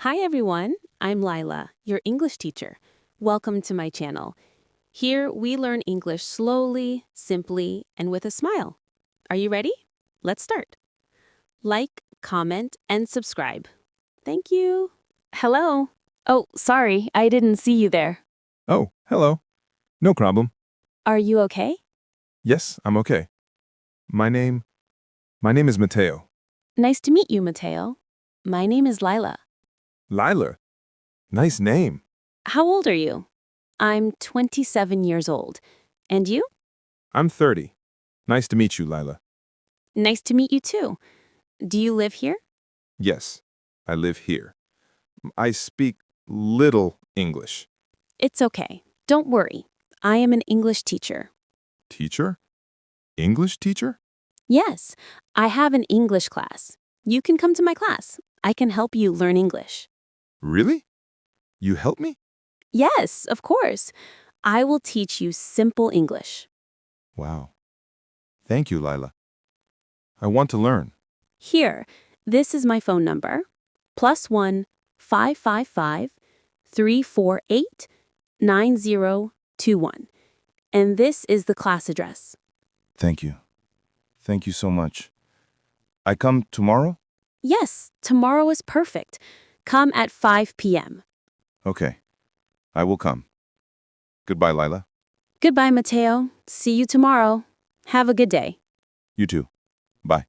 Hi everyone, I'm Layla, your English teacher. Welcome to my channel. Here we learn English slowly, simply, and with a smile. Are you ready? Let's start. Like, comment, and subscribe. Thank you. Hello. Oh, sorry, I didn't see you there. Oh, hello. No problem. Are you okay? Yes, I'm okay. My name is Mateo. Nice to meet you, Mateo. My name is Layla. Layla. Nice name. How old are you? I'm 27 years old. And you? I'm 30. Nice to meet you, Layla. Nice to meet you too. Do you live here? Yes, I live here. I speak little English. It's okay. Don't worry. I am an English teacher. Teacher? English teacher? Yes, I have an English class. You can come to my class. I can help you learn English. Really? You help me? Yes, of course. I will teach you simple English. Wow. Thank you, Layla. I want to learn. Here, this is my phone number. +1 555 348 9021. And this is the class address. Thank you. Thank you so much. I come tomorrow? Yes, tomorrow is perfect. Come at 5 p.m. Okay. I will come. Goodbye, Layla. Goodbye, Mateo. See you tomorrow. Have a good day. You too. Bye.